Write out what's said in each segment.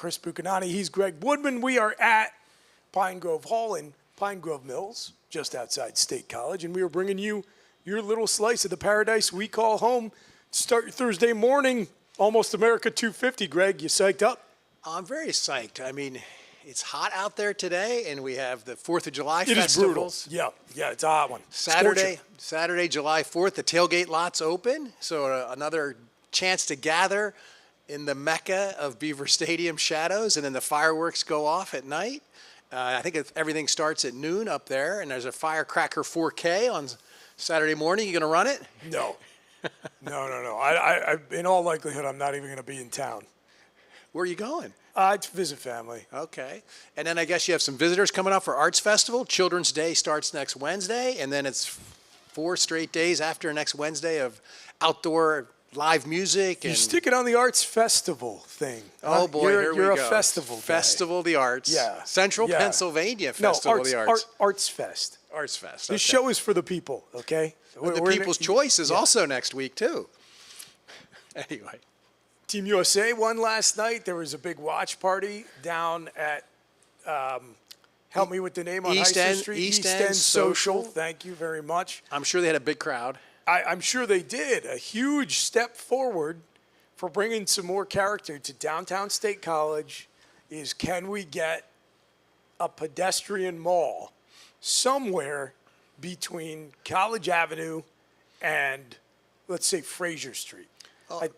Chris Buchignani. He's Greg Woodman. We are at Pine Grove Hall in Pine Grove Mills, just outside State College, and we are bringing you your little slice of the paradise we call home. Start your Thursday morning, Almost America 250. Greg, you psyched up? I'm very psyched. I mean, it's hot out there today, and we have the 4th of July festivals. It is brutal. Yeah, it's a hot one. Saturday, July 4th, the tailgate lot's open, so another chance to gather in the mecca of Beaver Stadium shadows, and then the fireworks go off at night. I think everything starts at noon up there, and there's a Firecracker 4K on Saturday morning. You going to run it? No. No. I in all likelihood, I'm not even going to be in town. Where are you going? To visit family. Okay. And then I guess you have some visitors coming up for Arts Festival. Children's Day starts next Wednesday, and then it's 4 straight days after next Wednesday of outdoor live music. You're sticking on the Arts Festival thing. Oh, boy, here we go. You're a festival guy. Festival of the Arts. Yeah. Central Pennsylvania Festival of the Arts. Arts Fest. Arts Fest. This show is for the people, okay? The People's Choice is also next week, too. Anyway. Team USA won last night. There was a big watch party down at, help me with the name on High Street. East End Social. Thank you very much. I'm sure they had a big crowd. I'm sure they did. A huge step forward for bringing some more character to downtown State College is, can we get a pedestrian mall somewhere between College Avenue and, let's say, Fraser Street? I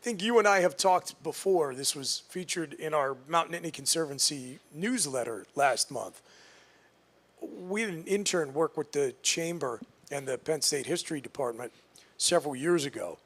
think you and I have talked before. This was featured in our Mount Nittany Conservancy newsletter last month. We had an intern work with the Chamber and the Penn State History Department several years ago,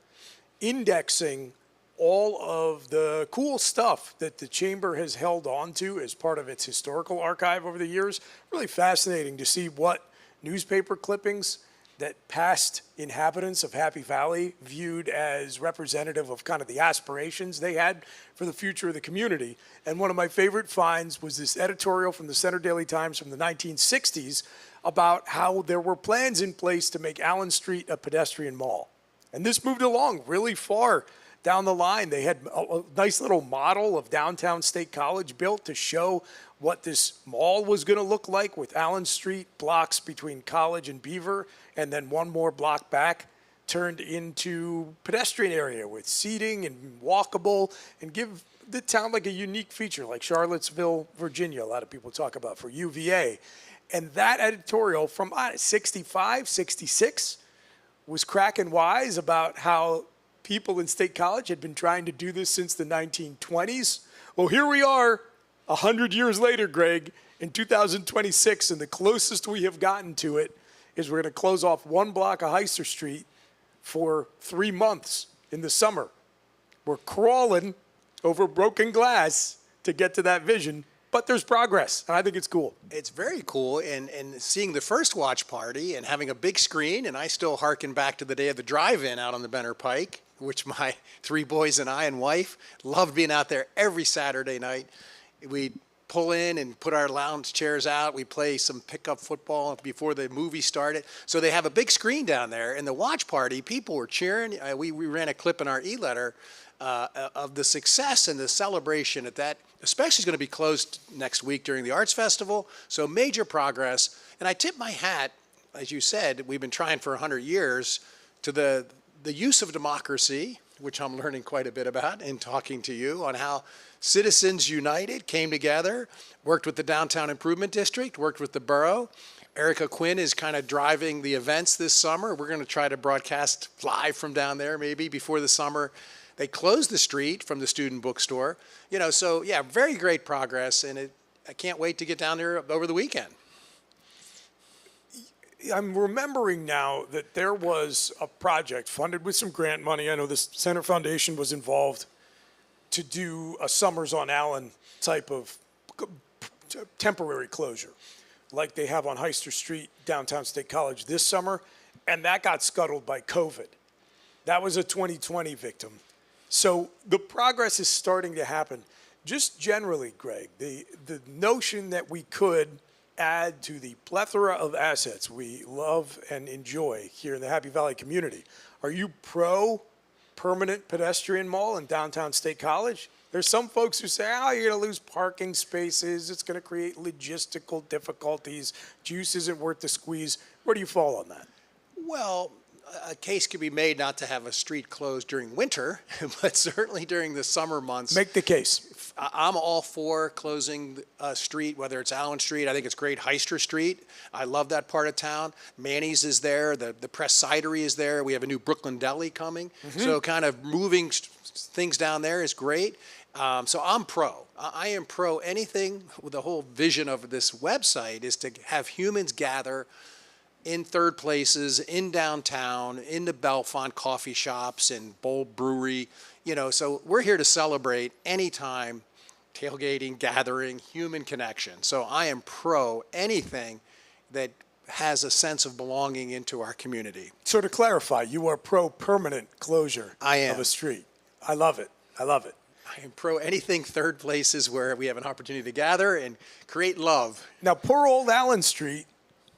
indexing all of the cool stuff that the Chamber has held on to as part of its historical archive over the years. Really fascinating to see what newspaper clippings that past inhabitants of Happy Valley viewed as representative of kind of the aspirations they had for the future of the community. And one of my favorite finds was this editorial from the Center Daily Times from the 1960s about how there were plans in place to make Allen Street a pedestrian mall. And this moved along really far down the line. They had a nice little model of downtown State College built to show what this mall was going to look like, with Allen Street blocks between College and Beaver, and then one more block back turned into pedestrian area with seating and walkable, and give the town like a unique feature, like Charlottesville, Virginia, a lot of people talk about for UVA. And that editorial from 65, 66 was cracking wise about how people in State College had been trying to do this since the 1920s. Well, here we are 100 years later, Greg, in 2026, and the closest we have gotten to it is we're going to close off one block of Heister Street for 3 months in the summer. We're crawling over broken glass to get to that vision. But there's progress, and I think it's cool. It's very cool, and seeing the first watch party and having a big screen, and I still hearken back to the day of the drive-in out on the Benner Pike, which my 3 boys and I and wife loved being out there every Saturday night. We'd pull in and put our lounge chairs out. We'd play some pickup football before the movie started. So they have a big screen down there, and the watch party, people were cheering. We ran a clip in our e-letter of the success and the celebration at that, especially is going to be closed next week during the Arts Festival. So major progress. And I tip my hat, as you said, we've been trying for 100 years, to the use of democracy, which I'm learning quite a bit about in talking to you, on how Citizens United came together, worked with the Downtown Improvement District, worked with the borough. Erica Quinn is kind of driving the events this summer. We're going to try to broadcast live from down there maybe before the summer. They closed the street from the student bookstore. So yeah, very great progress, and I can't wait to get down there over the weekend. I'm remembering now that there was a project funded with some grant money. I know the Center Foundation was involved to do a Summers on Allen type of temporary closure, like they have on Heister Street, downtown State College this summer, and that got scuttled by COVID. That was a 2020 victim. So the progress is starting to happen. Just generally, Greg, the notion that we could add to the plethora of assets we love and enjoy here in the Happy Valley community. Are you pro permanent pedestrian mall in downtown State College? There's some folks who say, oh, you're going to lose parking spaces. It's going to create logistical difficulties. Juice isn't worth the squeeze. Where do you fall on that? Well, a case could be made not to have a street closed during winter, but certainly during the summer months. Make the case. I'm all for closing a street, whether it's Allen Street. I think it's great. Heister Street. I love that part of town. Manny's is there. The Press Cidery is there. We have a new Brooklyn Deli coming. So kind of moving things down there is great. So I'm pro. I am pro anything. The whole vision of this website is to have humans gather in third places, in downtown, in the Bellefonte coffee shops and Bold Brewery, so we're here to celebrate anytime, tailgating, gathering, human connection. So I am pro anything that has a sense of belonging into our community. So to clarify, you are pro permanent closure I am. of a street. I love it. I love it. I am pro anything third places where we have an opportunity to gather and create love. Now, poor old Allen Street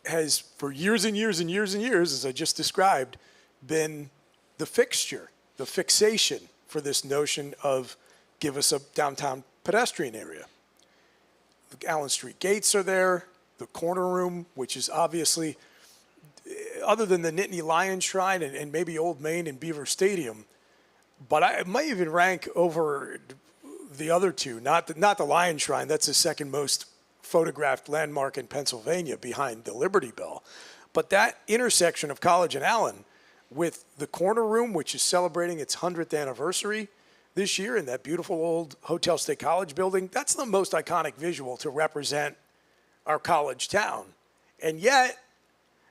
has, for years and years and years and years, as I just described, been the fixture, the fixation for this notion of give us a downtown pedestrian area. The Allen Street gates are there, the corner room, which is obviously, other than the Nittany Lion Shrine and maybe Old Main and Beaver Stadium, but I might even rank over the other two, not the Lion Shrine, that's the second most photographed landmark in Pennsylvania behind the Liberty Bell. But that intersection of College and Allen with the corner room, which is celebrating its 100th anniversary this year in that beautiful old Hotel State College building, that's the most iconic visual to represent our college town. And yet,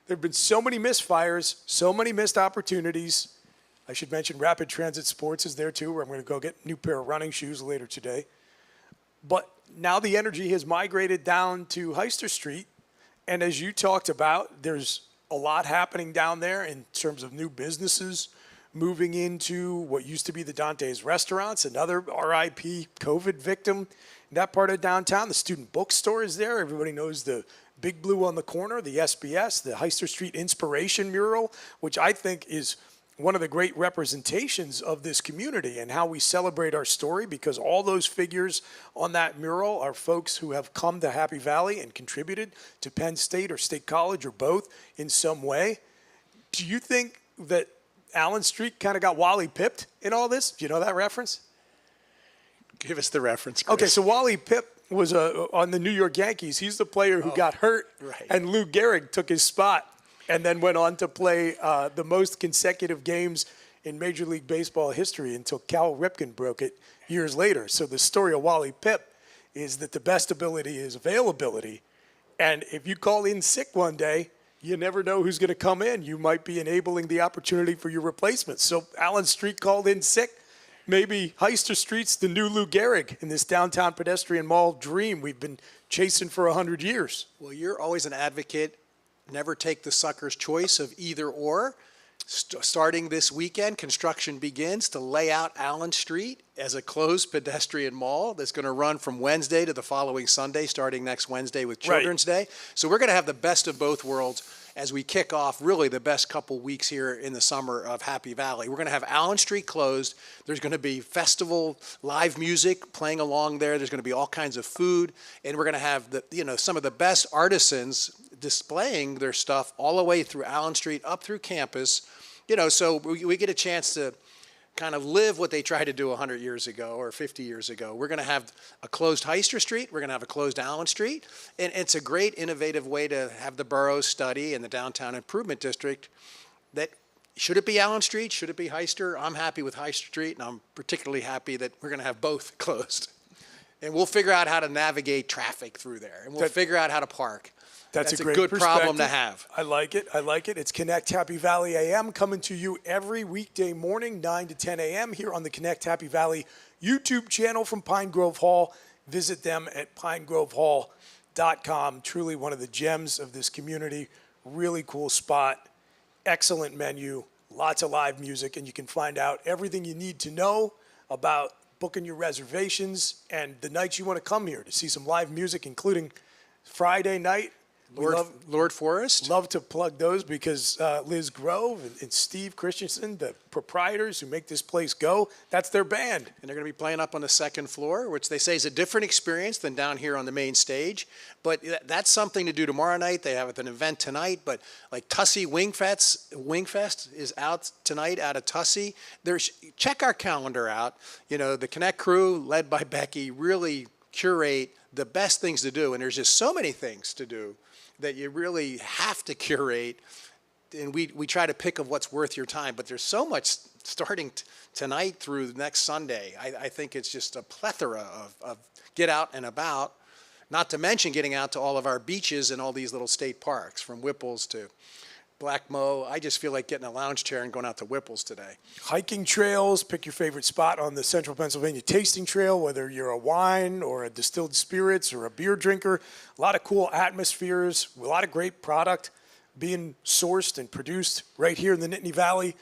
there have been so many misfires, so many missed opportunities. I should mention Rapid Transit Sports is there too, where I'm going to go get a new pair of running shoes later today. But now the energy has migrated down to Heister Street. And as you talked about, there's a lot happening down there in terms of new businesses moving into what used to be the Dante's restaurants, another RIP COVID victim in that part of downtown. The student bookstore is there. Everybody knows the Big Blue on the corner, the SBS, the Heister Street Inspiration mural, which I think is one of the great representations of this community and how we celebrate our story, because all those figures on that mural are folks who have come to Happy Valley and contributed to Penn State or State College or both in some way. Do you think that Allen Street kind of got Wally pipped in all this? Do you know that reference? Give us the reference, Chris. Okay, so Wally Pipp was on the New York Yankees. He's the player who got hurt, right. And Lou Gehrig took his spot and then went on to play the most consecutive games in Major League Baseball history until Cal Ripken broke it years later. So the story of Wally Pipp is that the best ability is availability. And if you call in sick one day, you never know who's going to come in. You might be enabling the opportunity for your replacement. So Allen Street called in sick. Maybe Heister Street's the new Lou Gehrig in this downtown pedestrian mall dream we've been chasing for 100 years. Well, you're always an advocate. Never take the sucker's choice of either or. Starting this weekend, construction begins to lay out Allen Street as a closed pedestrian mall that's going to run from Wednesday to the following Sunday, starting next Wednesday with Children's Day. So we're going to have the best of both worlds as we kick off really the best couple weeks here in the summer of Happy Valley. We're going to have Allen Street closed. There's going to be festival live music playing along there. There's going to be all kinds of food, and we're going to have some of the best artisans displaying their stuff all the way through Allen Street up through campus. So we get a chance to kind of live what they tried to do 100 years ago or 50 years ago. We're going to have a closed Heister Street. We're going to have a closed Allen Street. And it's a great innovative way to have the boroughs study and the downtown improvement district that should it be Allen Street? Should it be Heister? I'm happy with Heister Street, and I'm particularly happy that we're going to have both closed. And we'll figure out how to navigate traffic through there, and we'll figure out how to park. That's a great good problem to have. I like it. I like it. It's Connect Happy Valley A.M. coming to you every weekday morning, 9 to 10 a.m. here on the Connect Happy Valley YouTube channel from Pine Grove Hall. Visit them at pinegrovehall.com. Truly one of the gems of this community. Really cool spot. Excellent menu. Lots of live music. And you can find out everything you need to know about booking your reservations and the nights you want to come here to see some live music, including Friday night. Lord Forrest. Love to plug those because Liz Grove and Steve Christensen, the proprietors who make this place go, that's their band. And they're going to be playing up on the second floor, which they say is a different experience than down here on the main stage. But that's something to do tomorrow night. They have an event tonight. But like Tussey Wingfest is out tonight out of Tussey. Check our calendar out. You know, the Connect crew, led by Becky, really curate the best things to do. And there's just so many things to do that you really have to curate, and we try to pick of what's worth your time, but there's so much starting tonight through next Sunday. I think it's just a plethora of get out and about, not to mention getting out to all of our beaches and all these little state parks, from Whipples to Black Moe. I just feel like getting a lounge chair and going out to Whipples today. Hiking trails, pick your favorite spot on the Central Pennsylvania Tasting Trail, whether you're a wine or a distilled spirits or a beer drinker. A lot of cool atmospheres, a lot of great product being sourced and produced right here in the Nittany Valley.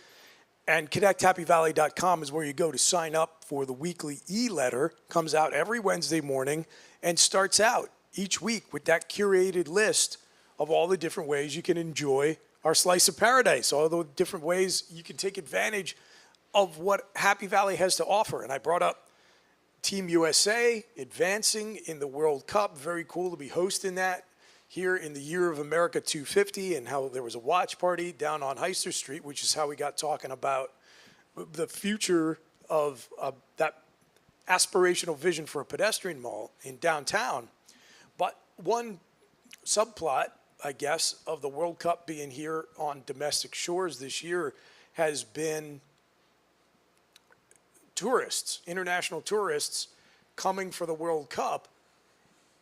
And ConnectHappyValley.com is where you go to sign up for the weekly e-letter. Comes out every Wednesday morning and starts out each week with that curated list of all the different ways you can enjoy our slice of paradise, all the different ways you can take advantage of what Happy Valley has to offer. And I brought up Team USA advancing in the World Cup. Very cool to be hosting that here in the Year of America 250, and how there was a watch party down on Heister Street, which is how we got talking about the future of that aspirational vision for a pedestrian mall in downtown. But one subplot, I guess, of the World Cup being here on domestic shores this year has been tourists, international tourists coming for the World Cup,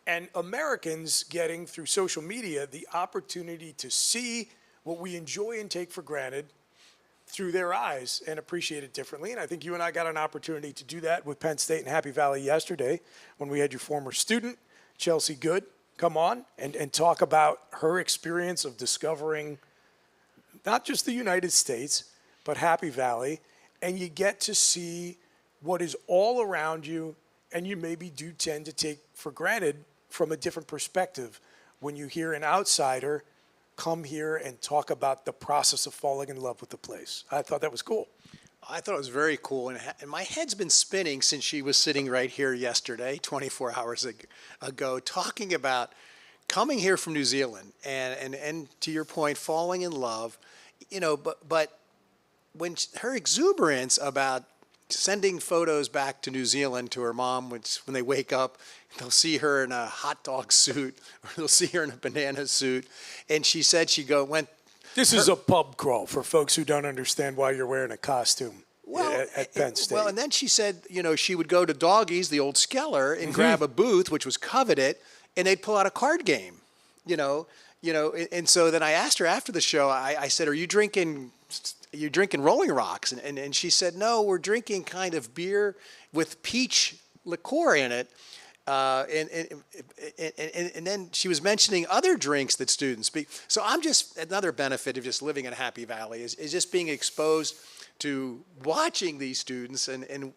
and Americans getting, through social media, the opportunity to see what we enjoy and take for granted through their eyes and appreciate it differently. And I think you and I got an opportunity to do that with Penn State and Happy Valley yesterday when we had your former student, Chelsea Good, come on and talk about her experience of discovering not just the United States, but Happy Valley. And you get to see what is all around you, and you maybe do tend to take for granted from a different perspective when you hear an outsider come here and talk about the process of falling in love with the place. I thought that was cool. I thought it was very cool, and my head's been spinning since she was sitting right here yesterday, 24 hours ago, talking about coming here from New Zealand and to your point, falling in love, you know, but when her exuberance about sending photos back to New Zealand to her mom, which when they wake up, they'll see her in a hot dog suit, or they'll see her in a banana suit, and she said went. This is a pub crawl for folks who don't understand why you're wearing a costume at Penn State. Well, and then she said, you know, she would go to Doggies, the old Skeller, and grab a booth, which was coveted, and they'd pull out a card game, you know. And so then I asked her after the show, I said, are you drinking Rolling Rocks? And she said, no, we're drinking kind of beer with peach liqueur in it. And then she was mentioning other drinks that students speak. So I'm just, another benefit of just living in Happy Valley is just being exposed to watching these students and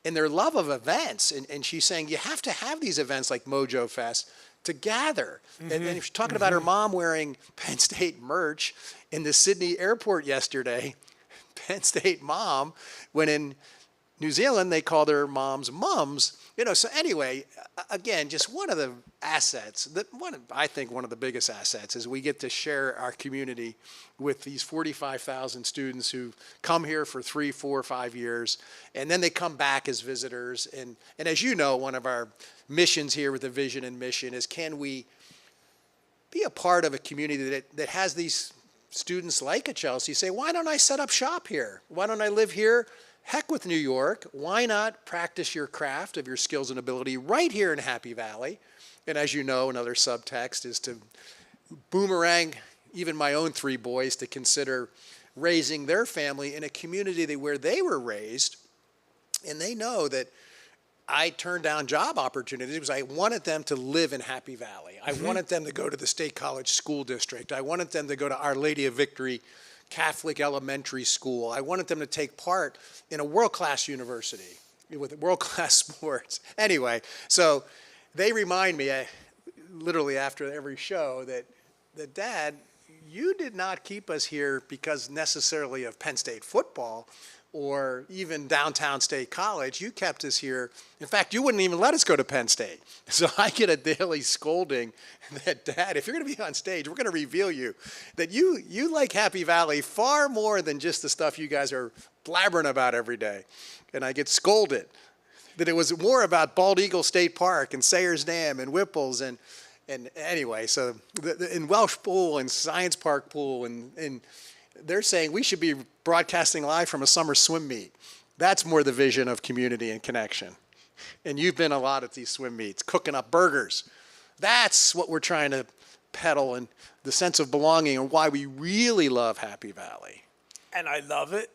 their love of events. And she's saying you have to have these events like Mojo Fest to gather. And she's talking about her mom wearing Penn State merch in the Sydney airport yesterday. Penn State mom, when in New Zealand they call their moms mums. You know, so anyway, again, just one of the assets, I think one of the biggest assets is we get to share our community with these 45,000 students who come here for 3, 4, 5 years, and then they come back as visitors. And as you know, one of our missions here with the vision and mission is, can we be a part of a community that has these students like a Chelsea say, why don't I set up shop here? Why don't I live here? Heck with New York. Why not practice your craft of your skills and ability right here in Happy Valley? And as you know, another subtext is to boomerang even my own 3 boys to consider raising their family in a community where they were raised. And they know that I turned down job opportunities because I wanted them to live in Happy Valley. I wanted them to go to the State College School District. I wanted them to go to Our Lady of Victory Catholic Elementary School. I wanted them to take part in a world-class university with world-class sports. Anyway, so they remind me, literally after every show that Dad, you did not keep us here because necessarily of Penn State football or even downtown State College. You kept us here. In fact, you wouldn't even let us go to Penn State. So I get a daily scolding that, Dad, if you're going to be on stage, we're going to reveal you. That you like Happy Valley far more than just the stuff you guys are blabbering about every day. And I get scolded that it was more about Bald Eagle State Park and Sayers Dam and Whipples and anyway, so in Welsh Pool and Science Park Pool and they're saying we should be broadcasting live from a summer swim meet. That's more the vision of community and connection. And you've been a lot at these swim meets, cooking up burgers. That's what we're trying to peddle, and the sense of belonging and why we really love Happy Valley. And I love it.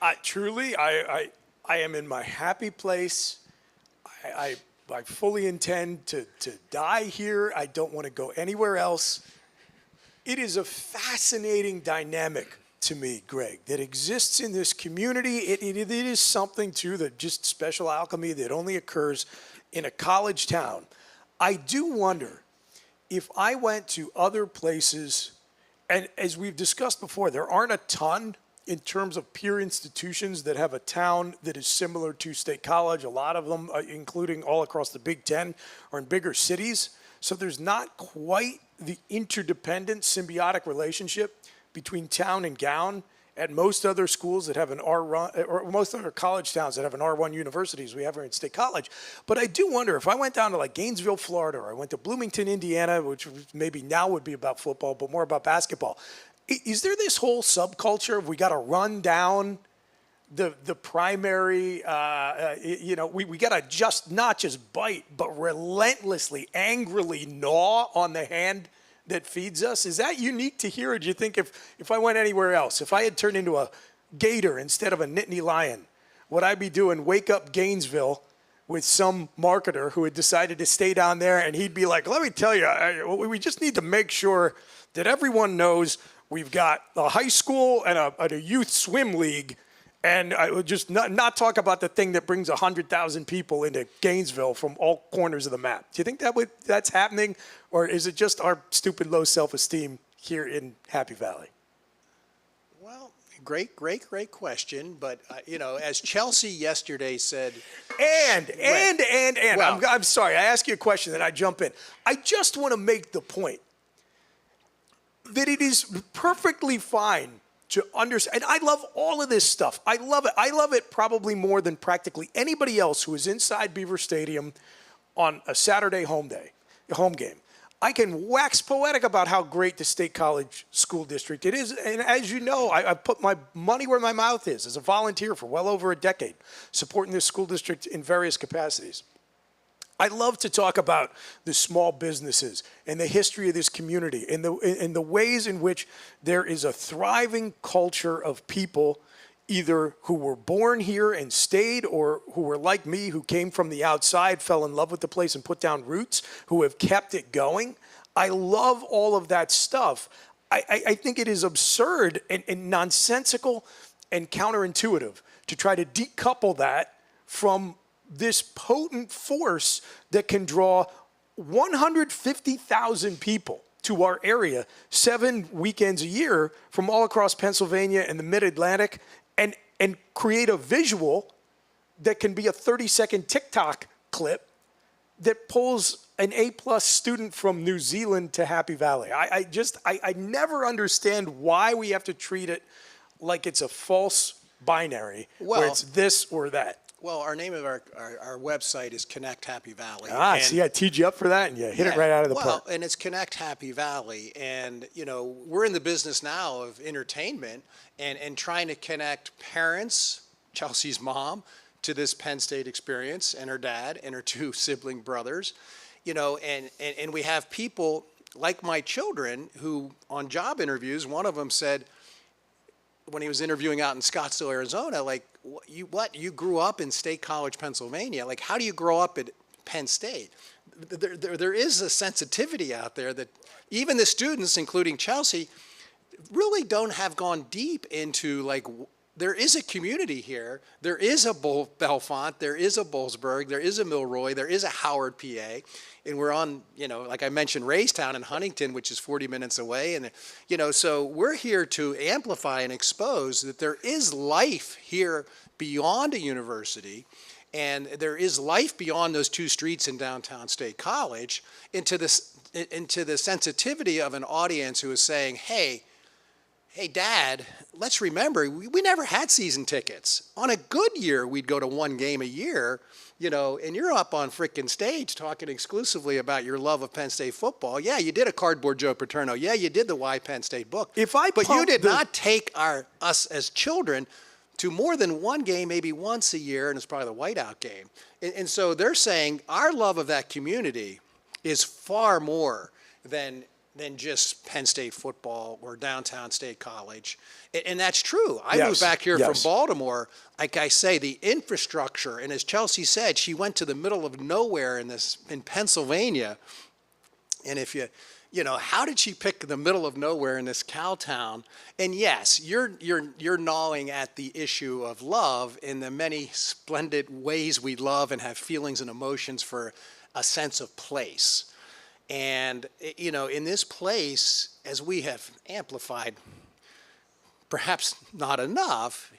I am in my happy place. I fully intend to die here. I don't want to go anywhere else. It is a fascinating dynamic to me, Greg, that exists in this community. It is something, too, that just special alchemy that only occurs in a college town. I do wonder if I went to other places, and as we've discussed before, there aren't a ton in terms of peer institutions that have a town that is similar to State College. A lot of them, including all across the Big Ten, are in bigger cities. So there's not quite the interdependent, symbiotic relationship between town and gown at most other schools that have an R1, or most other college towns that have an R1 universities we have here in State College. But I do wonder if I went down to like Gainesville, Florida, or I went to Bloomington, Indiana, which maybe now would be about football, but more about basketball. Is there this whole subculture of we got to run down the primary, we got to just not just bite, but relentlessly, angrily gnaw on the hand that feeds us? Is that unique to here, or do you think if I went anywhere else, if I had turned into a gator instead of a Nittany lion, would I be doing Wake Up Gainesville with some marketer who had decided to stay down there, and he'd be like, let me tell you, we just need to make sure that everyone knows we've got a high school and a youth swim league, and I would just not talk about the thing that brings 100,000 people into Gainesville from all corners of the map. Do you think that's happening, or is it just our stupid low self-esteem here in Happy Valley? Well, great question. But, as Chelsea yesterday said. Well, I'm sorry. I ask you a question, then I jump in. I just want to make the point that it is perfectly fine to understand. And I love all of this stuff. I love it. I love it probably more than practically anybody else who is inside Beaver Stadium on a Saturday home game. I can wax poetic about how great the State College School District it is. And as you know, I've put my money where my mouth is as a volunteer for well over a decade, supporting this school district in various capacities. I love to talk about the small businesses and the history of this community and the ways in which there is a thriving culture of people either who were born here and stayed, or who were like me, who came from the outside, fell in love with the place and put down roots, who have kept it going. I love all of that stuff. I think it is absurd and nonsensical and counterintuitive to try to decouple that from this potent force that can draw 150,000 people to our area 7 weekends a year from all across Pennsylvania and the Mid-Atlantic, and create a visual that can be a 30-second TikTok clip that pulls an A-plus student from New Zealand to Happy Valley. I never understand why we have to treat it like it's a false binary, where it's this or that. Well, our name of our website is Connect Happy Valley. See, I teed you up for that, and you hit it right out of the park. Well, and it's Connect Happy Valley, and we're in the business now of entertainment and trying to connect parents, Chelsea's mom, to this Penn State experience, and her dad and her 2 sibling brothers, and we have people like my children who, on job interviews, one of them said, when he was interviewing out in Scottsdale, Arizona, like, you grew up in State College, Pennsylvania. Like, how do you grow up at Penn State? There is a sensitivity out there that even the students, including Chelsea, really don't have gone deep into, like, there is a community here. There is a Bellefonte, there is a Bollesburg, there is a Milroy, there is a Howard, PA. And we're on, like I mentioned, Raystown and Huntington, which is 40 minutes away. And, so we're here to amplify and expose that there is life here beyond a university. And there is life beyond those 2 streets in downtown State College into the sensitivity of an audience who is saying, hey, Dad, let's remember, we never had season tickets. On a good year, we'd go to 1 game a year, and you're up on frickin' stage talking exclusively about your love of Penn State football. Yeah, you did a Cardboard Joe Paterno. Yeah, you did the Why Penn State book. But you did not take us as children to more than 1 game, maybe once a year, and it's probably the whiteout game. And so they're saying our love of that community is far more than just Penn State football or downtown State College. And that's true. I moved back here from Baltimore. Like I say, the infrastructure, and as Chelsea said, she went to the middle of nowhere in Pennsylvania. And if how did she pick the middle of nowhere in this cow town? And yes, you're gnawing at the issue of love in the many splendid ways we love and have feelings and emotions for a sense of place. And, in this place, as we have amplified, perhaps not enough,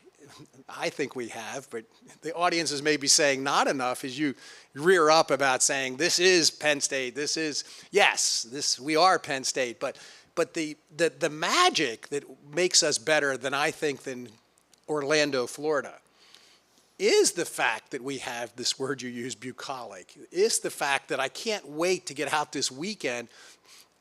I think we have, but the audiences may be saying not enough as you rear up about saying, this is Penn State, we are Penn State, but the magic that makes us better than Orlando, Florida, is the fact that we have this word you use, bucolic. Is the fact that I can't wait to get out this weekend.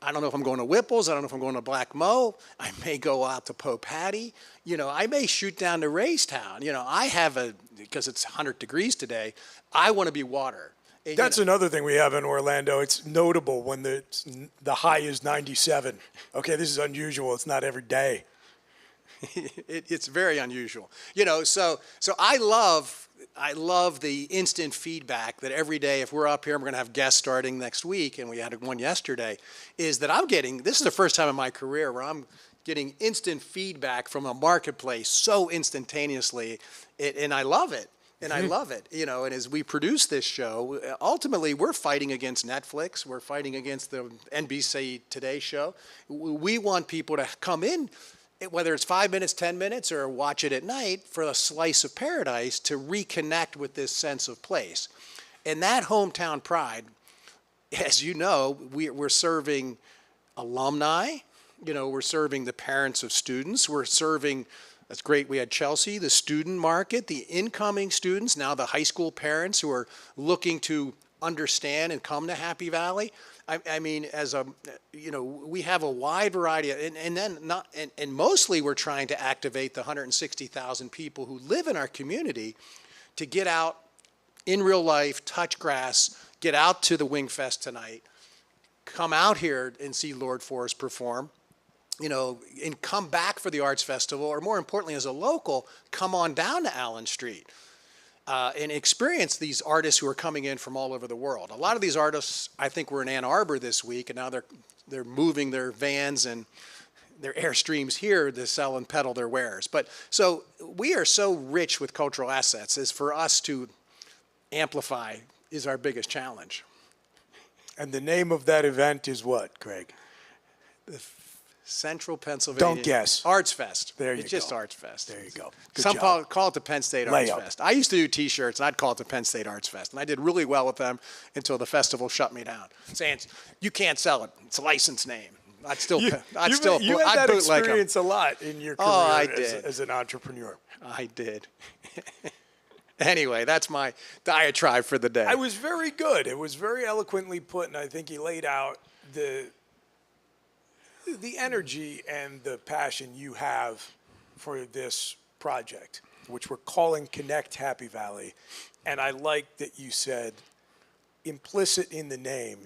I don't know if I'm going to Whipple's. I don't know if I'm going to Black Mo. I may go out to Poe Patty. I may shoot down to Raystown. I have because it's 100 degrees today, I want to be water. And, That's another thing we have in Orlando. It's notable when the high is 97. Okay, this is unusual. It's not every day. It's very unusual. So I love the instant feedback that every day, if we're up here, and we're going to have guests starting next week, and we had one yesterday, is that this is the first time in my career where I'm getting instant feedback from a marketplace so instantaneously, and I love it. And I love it, and as we produce this show, ultimately we're fighting against Netflix, we're fighting against the NBC Today show. We want people to come in, whether it's 5 minutes, 10 minutes, or watch it at night, for a slice of paradise to reconnect with this sense of place. And that hometown pride, as you know, we're serving alumni, we're serving the parents of students, we're serving, that's great, we had Chelsea, the student market, the incoming students, now the high school parents who are looking to understand and come to Happy Valley. I mean, we have a wide variety, and mostly we're trying to activate the 160,000 people who live in our community to get out in real life, touch grass, get out to the Wing Fest tonight, come out here and see Lord Forrest perform, and come back for the Arts Festival, or more importantly, as a local, come on down to Allen Street. And experience these artists who are coming in from all over the world. A lot of these artists, I think, were in Ann Arbor this week, and now they're moving their vans and their Airstreams here to sell and peddle their wares. But so we are so rich with cultural assets, as for us to amplify is our biggest challenge. And the name of that event is what, Craig? Central Pennsylvania. Don't guess. Arts Fest. There you It's go. just Arts Fest. There you go. Some call it the Penn State Arts Fest. I used to do T-shirts, and I'd call it the Penn State Arts Fest. And I did really well with them until the festival shut me down, saying, you can't sell it. It's a licensed name. You had that experience a lot in your career as an entrepreneur. I did. Anyway, that's my diatribe for the day. I was very good. It was very eloquently put, and I think he laid out the energy and the passion you have for this project, which we're calling Connect Happy Valley. And I like that you said implicit in the name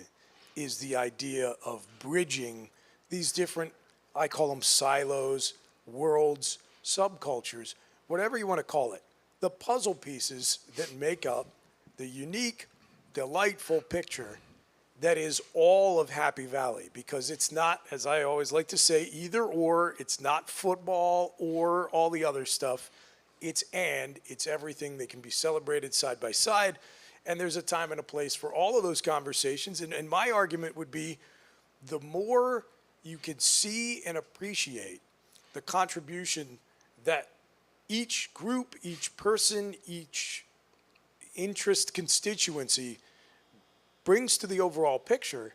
is the idea of bridging these different, I call them silos, worlds, subcultures, whatever you want to call it, the puzzle pieces that make up the unique, delightful picture that is all of Happy Valley, because it's not, as I always like to say, either or. It's not football or all the other stuff. it's everything. They can be celebrated side by side. And there's a time and a place for all of those conversations. And my argument would be the more you can see and appreciate the contribution that each group, each person, each interest constituency brings to the overall picture,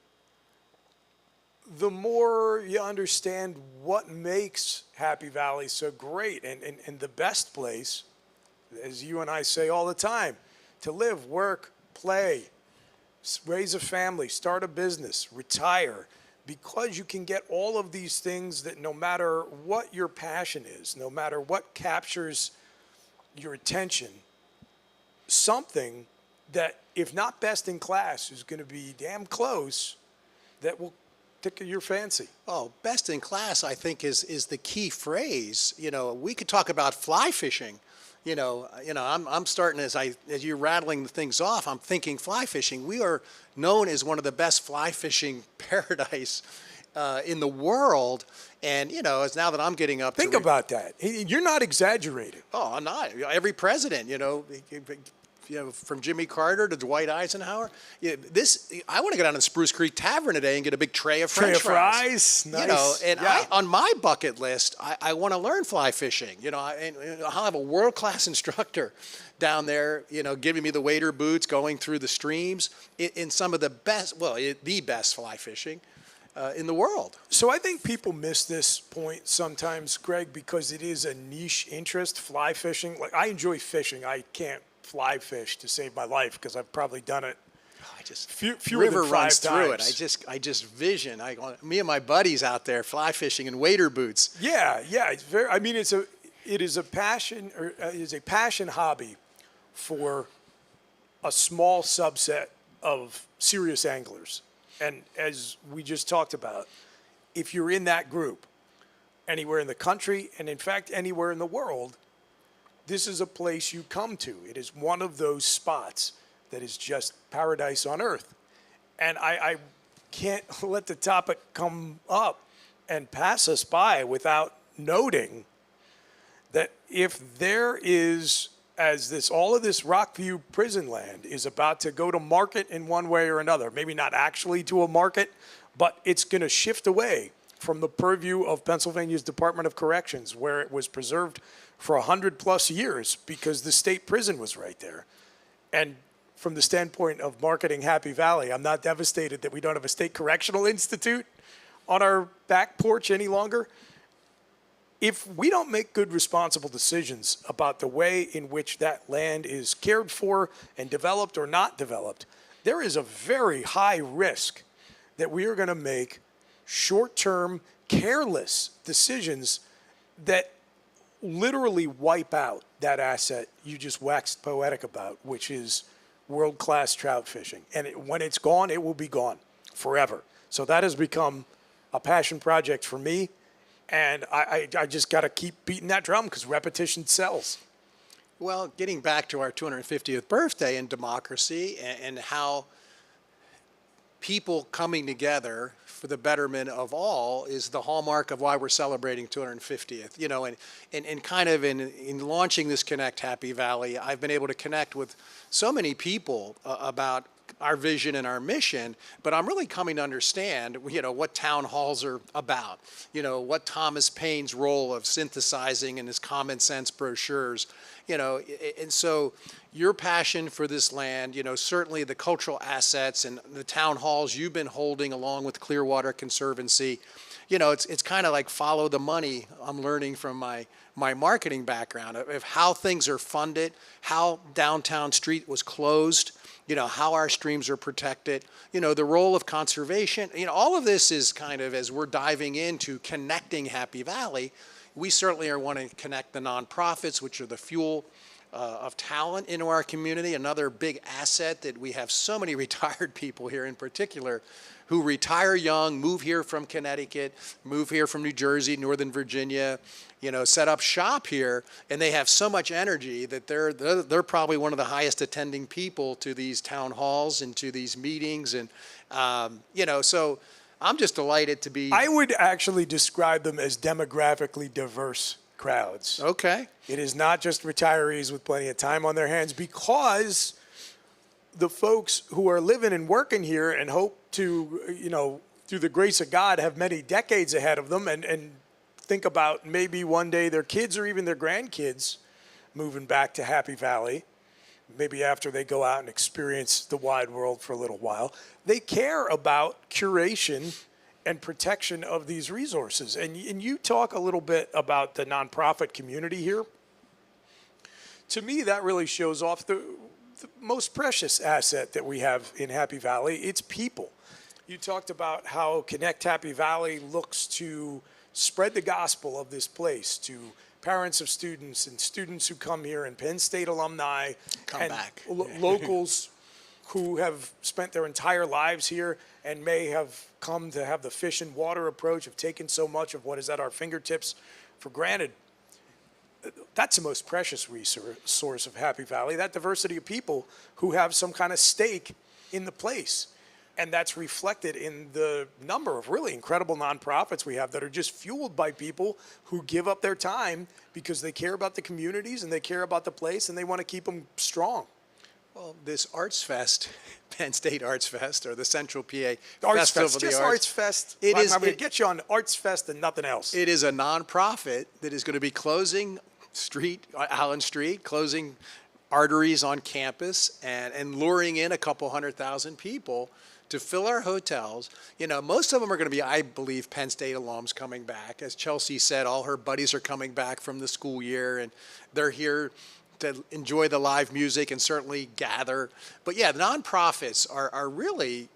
the more you understand what makes Happy Valley so great and the best place, as you and I say all the time, to live, work, play, raise a family, start a business, retire, because you can get all of these things that no matter what your passion is, no matter what captures your attention, something that, if not best in class, is going to be damn close, that will tickle your fancy. Oh, best in class, I think, is the key phrase. You know, we could talk about fly fishing. I'm starting as you're rattling the things off, I'm thinking fly fishing. We are known as one of the best fly fishing paradise in the world. And, it's now that I'm getting up Think about that. You're not exaggerating. Oh, I'm not. Every president, from Jimmy Carter to Dwight Eisenhower. I want to go down to Spruce Creek Tavern today and get a big tray of French fries. Nice. On my bucket list, I want to learn fly fishing. I'll have a world-class instructor down there, giving me the wader boots, going through the streams in some of the best, the best fly fishing in the world. So I think people miss this point sometimes, Greg, because it is a niche interest, fly fishing. Like, I enjoy fishing. I can't fly fish to save my life because I've probably done it. Fewer river than 5 runs through times. it. I just vision. Me and my buddies out there fly fishing in wader boots. Yeah. It's very. I mean, it is a passion, or it is a passion hobby for a small subset of serious anglers. And as we just talked about, if you're in that group, anywhere in the country, and in fact anywhere in the world, this is a place you come to. It is one of those spots that is just paradise on earth. And I can't let the topic come up and pass us by without noting that if there is, as all of this Rockview prison land is about to go to market in one way or another, maybe not actually to a market, but it's going to shift away from the purview of Pennsylvania's Department of Corrections, where it was preserved for 100+ years because the state prison was right there. And from the standpoint of marketing Happy Valley, I'm not devastated that we don't have a state correctional institute on our back porch any longer. If we don't make good, responsible decisions about the way in which that land is cared for and developed or not developed, there is a very high risk that we are going to make short-term, careless decisions that literally wipe out that asset you just waxed poetic about, which is world-class trout fishing. And when it's gone, it will be gone forever. So that has become a passion project for me, and I just got to keep beating that drum because repetition sells. Well, getting back to our 250th birthday in democracy and how people coming together for the betterment of all is the hallmark of why we're celebrating 250th. And kind of in launching this Connect Happy Valley, I've been able to connect with so many people about our vision and our mission, but I'm really coming to understand, what town halls are about, what Thomas Paine's role of synthesizing in his common sense brochures, and so your passion for this land, certainly the cultural assets and the town halls you've been holding along with Clearwater Conservancy, it's kind of like follow the money. I'm learning from my marketing background of how things are funded, how Downtown Street was closed, how our streams are protected, the role of conservation. All of this is kind of, as we're diving into connecting Happy Valley, we certainly are wanting to connect the nonprofits, which are the fuel of talent into our community. Another big asset that we have so many retired people here in particular who retire young, move here from Connecticut, move here from New Jersey, Northern Virginia, set up shop here, and they have so much energy that they're probably one of the highest attending people to these town halls and to these meetings, and so I'm just delighted to be. I would actually describe them as demographically diverse, crowds. Okay. It is not just retirees with plenty of time on their hands, because the folks who are living and working here and hope to, through the grace of God, have many decades ahead of them, and think about maybe one day their kids or even their grandkids moving back to Happy Valley, maybe after they go out and experience the wide world for a little while. They care about curation and protection of these resources. And you talk a little bit about the nonprofit community here. To me, that really shows off the most precious asset that we have in Happy Valley. It's people. You talked about how Connect Happy Valley looks to spread the gospel of this place to parents of students and students who come here, and Penn State alumni, Come back. Locals who have spent their entire lives here and may have come to have the fish and water approach, have taken so much of what is at our fingertips for granted. That's the most precious resource of Happy Valley, that diversity of people who have some kind of stake in the place. And that's reflected in the number of really incredible nonprofits we have that are just fueled by people who give up their time because they care about the communities and they care about the place and they want to keep them strong. Well, this Arts Fest, Penn State Arts Fest, or the Central PA Arts Festival Fest, of the just Arts. Arts Fest. It is. I'm going to get you on Arts Fest and nothing else. It is a nonprofit that is going to be closing Allen Street, closing arteries on campus, and luring in a couple 100,000 people to fill our hotels. Most of them are going to be, I believe, Penn State alums coming back. As Chelsea said, all her buddies are coming back from the school year, and they're here to enjoy the live music and certainly gather. But yeah, the nonprofits are really,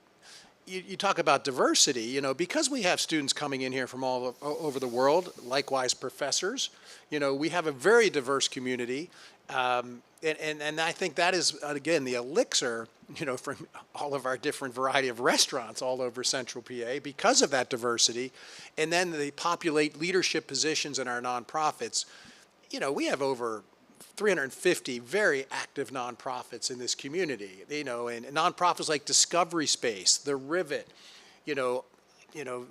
you talk about diversity, because we have students coming in here from all over the world, likewise professors, we have a very diverse community. And I think that is, again, the elixir, from all of our different variety of restaurants all over Central PA because of that diversity. And then they populate leadership positions in our nonprofits. We have over 350 very active nonprofits in this community, and nonprofits like Discovery Space, The Rivet,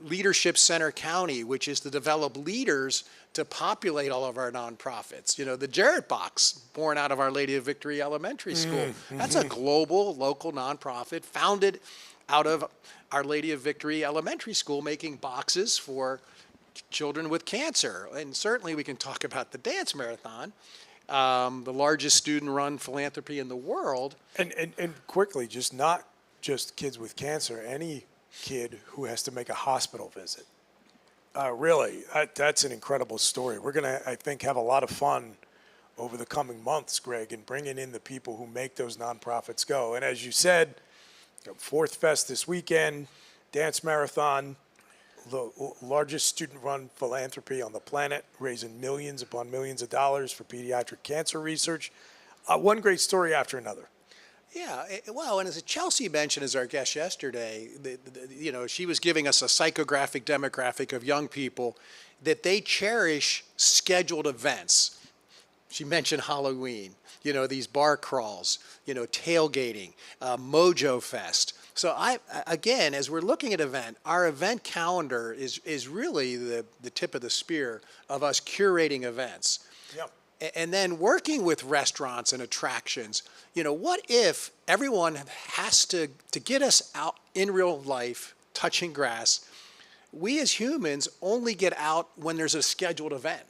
Leadership Center County, which is to develop leaders to populate all of our nonprofits. The Jarrett Box, born out of Our Lady of Victory Elementary School. That's a global, local nonprofit founded out of Our Lady of Victory Elementary School, making boxes for children with cancer. And certainly we can talk about the Dance Marathon, the largest student-run philanthropy in the world. And quickly, not just kids with cancer, any kid who has to make a hospital visit. Really, that's an incredible story. We're going to, I think, have a lot of fun over the coming months, Greg, in bringing in the people who make those nonprofits go. And as you said, Fourth Fest this weekend, Dance Marathon, the largest student-run philanthropy on the planet, raising millions upon millions of dollars for pediatric cancer research. One great story after another. Yeah, well, and as Chelsea mentioned as our guest yesterday, she was giving us a psychographic demographic of young people that they cherish scheduled events. She mentioned Halloween, these bar crawls, tailgating, Mojo Fest. So again, as we're looking at our event calendar is really the tip of the spear of us curating events. Yep. And then working with restaurants and attractions, what if everyone has to get us out in real life, touching grass? We as humans only get out when there's a scheduled event,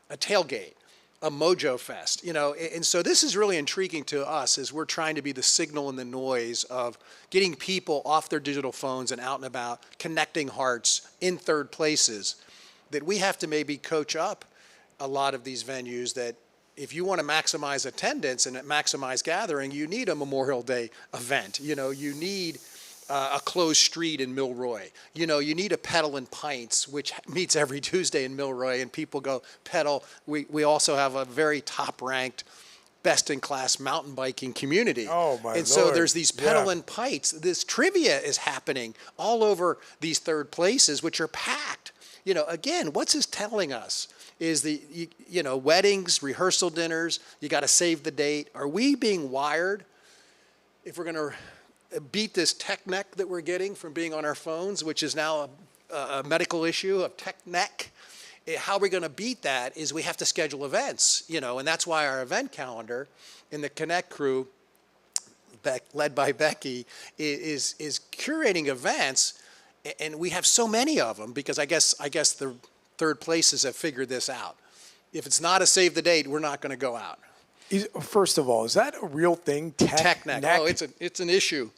a tailgate, a Mojo Fest, and so this is really intriguing to us as we're trying to be the signal in the noise of getting people off their digital phones and out and about, connecting hearts in third places, that we have to maybe coach up a lot of these venues that if you want to maximize attendance and maximize gathering, you need a Memorial Day event. You need a closed street in Milroy. You need a Pedal and Pints, which meets every Tuesday in Milroy, and people go pedal. We also have a very top-ranked, best-in-class mountain biking community. Oh, my And so Lord. there's these Pedal and Pints. This trivia is happening all over these third places, which are packed. Again, what's this telling us? Is weddings, rehearsal dinners, you got to save the date. Are we being wired, if we're going to beat this tech neck that we're getting from being on our phones, which is now a medical issue of tech neck, How we're going to beat that is we have to schedule events, and that's why our event calendar in the Connect crew, led by Becky, is curating events, and we have so many of them because I guess the third places have figured this out. If it's not a save the date, we're not going to go out. First of all, is that a real thing? TechNet. Oh, it's an issue.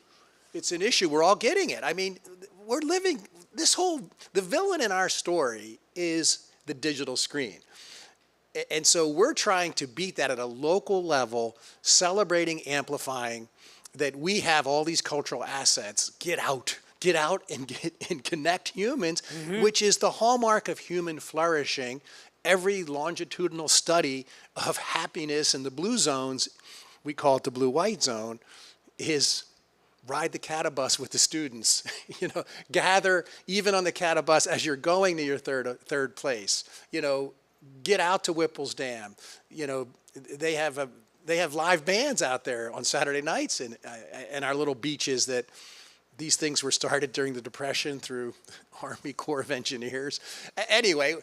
It's an issue. We're all getting it. I mean, we're living the villain in our story is the digital screen. And so we're trying to beat that at a local level, celebrating, amplifying that we have all these cultural assets. Get out and connect humans, which is the hallmark of human flourishing. Every longitudinal study of happiness in the blue zones, we call it the blue-white zone, is ride the catabus with the students. Gather even on the catabus as you're going to your third place. Get out to Whipple's Dam. They have live bands out there on Saturday nights and our little beaches. That these things were started during the Depression through Army Corps of Engineers. Anyway,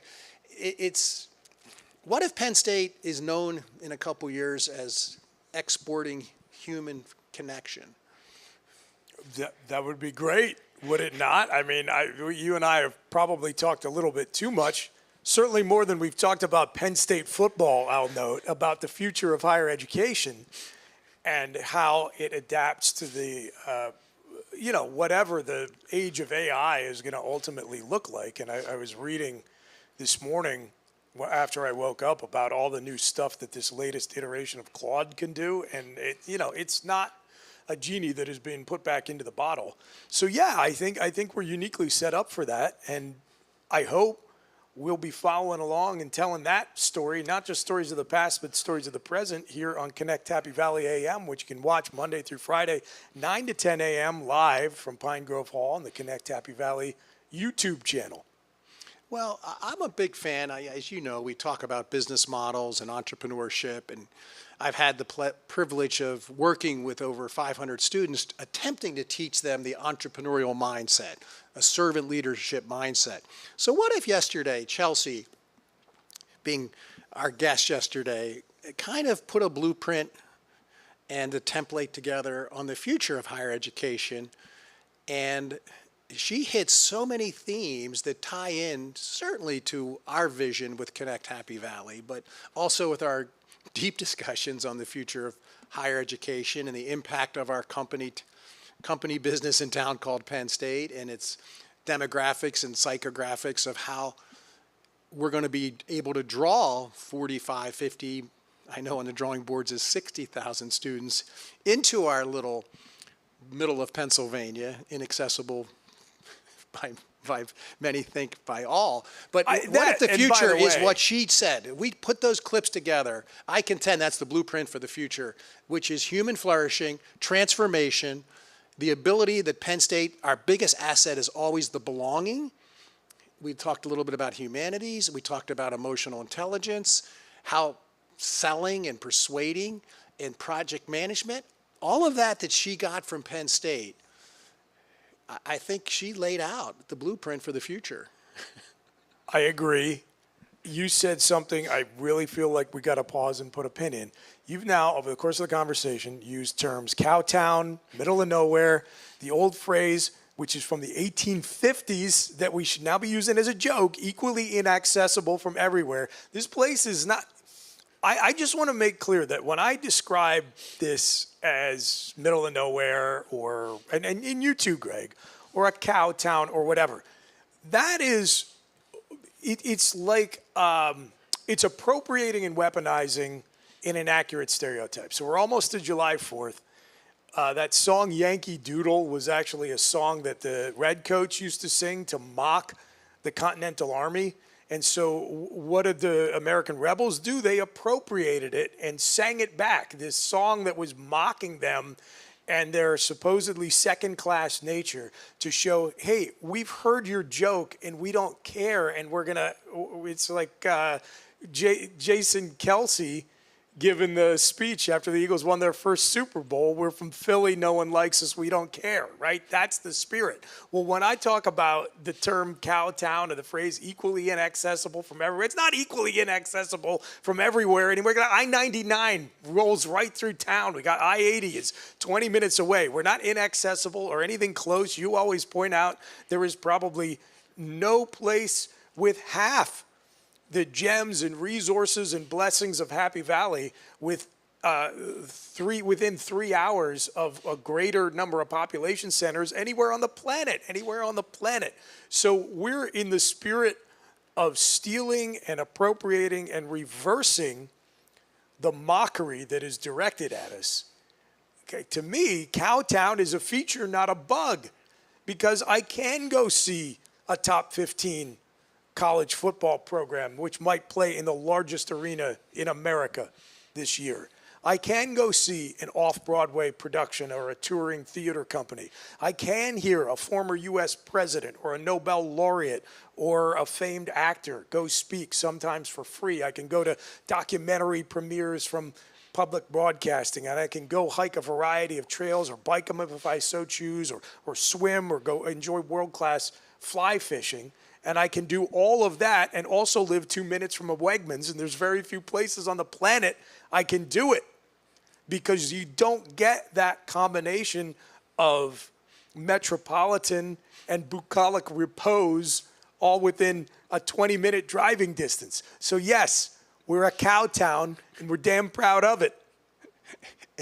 it's what if Penn State is known in a couple years as exporting human connection? That would be great, would it not? I mean, you and I have probably talked a little bit too much, certainly more than we've talked about Penn State football, I'll note, about the future of higher education and how it adapts to the, whatever the age of AI is going to ultimately look like. And I was reading this morning after I woke up about all the new stuff that this latest iteration of Claude can do. And, it's not a genie that is being put back into the bottle. So yeah, I think we're uniquely set up for that, and I hope we'll be following along and telling that story, not just stories of the past, but stories of the present here on Connect Happy Valley A.M., which you can watch Monday through Friday, 9 to 10 a.m. live from Pine Grove Hall on the Connect Happy Valley YouTube channel. Well, I'm a big fan. As you know, we talk about business models and entrepreneurship, and I've had the privilege of working with over 500 students, attempting to teach them the entrepreneurial mindset, a servant leadership mindset. So what if yesterday, Chelsea, being our guest yesterday, kind of put a blueprint and a template together on the future of higher education, and she hits so many themes that tie in certainly to our vision with Connect Happy Valley, but also with our deep discussions on the future of higher education and the impact of our company business in town called Penn State and its demographics and psychographics of how we're going to be able to draw 45, 50, I know on the drawing boards is 60,000 students into our little middle of Pennsylvania, inaccessible by many think by all. But what if the future is what she said? We put those clips together. I contend that's the blueprint for the future, which is human flourishing, transformation, the ability that Penn State, our biggest asset is always the belonging. We talked a little bit about humanities. We talked about emotional intelligence, how selling and persuading and project management, all of that she got from Penn State, I think she laid out the blueprint for the future. I agree. You said something I really feel like we got to pause and put a pin in. You've now, over the course of the conversation, used terms cowtown, middle of nowhere, the old phrase, which is from the 1850s, that we should now be using as a joke, equally inaccessible from everywhere. This place is not... I just want to make clear that when I describe this as middle of nowhere, or and you too, Greg, or a cow town or whatever, that is, it's like it's appropriating and weaponizing an inaccurate stereotype. So we're almost to July 4th. That song Yankee Doodle was actually a song that the Redcoats used to sing to mock the Continental Army. And so what did the American rebels do? They appropriated it and sang it back, this song that was mocking them and their supposedly second-class nature, to show, hey, we've heard your joke and we don't care, and we're going to, it's like Jason Kelsey giving the speech after the Eagles won their first Super Bowl. We're from Philly. No one likes us. We don't care, right? That's the spirit. Well, when I talk about the term Cowtown or the phrase equally inaccessible from everywhere, it's not equally inaccessible from everywhere anywhere. I-99 rolls right through town. We got I-80 is 20 minutes away. We're not inaccessible or anything close. You always point out there is probably no place with half the gems and resources and blessings of Happy Valley with within 3 hours of a greater number of population centers anywhere on the planet. So we're in the spirit of stealing and appropriating and reversing the mockery that is directed at us. Okay, to me, Cowtown is a feature, not a bug, because I can go see a top 15 college football program, which might play in the largest arena in America this year. I can go see an off-Broadway production or a touring theater company. I can hear a former U.S. president or a Nobel laureate or a famed actor go speak, sometimes for free. I can go to documentary premieres from public broadcasting, and I can go hike a variety of trails or bike them if I so choose, or swim or go enjoy world-class fly fishing. And I can do all of that and also live 2 minutes from a Wegmans, and there's very few places on the planet I can do it, because you don't get that combination of metropolitan and bucolic repose all within a 20-minute driving distance. So yes, we're a cow town, and we're damn proud of it.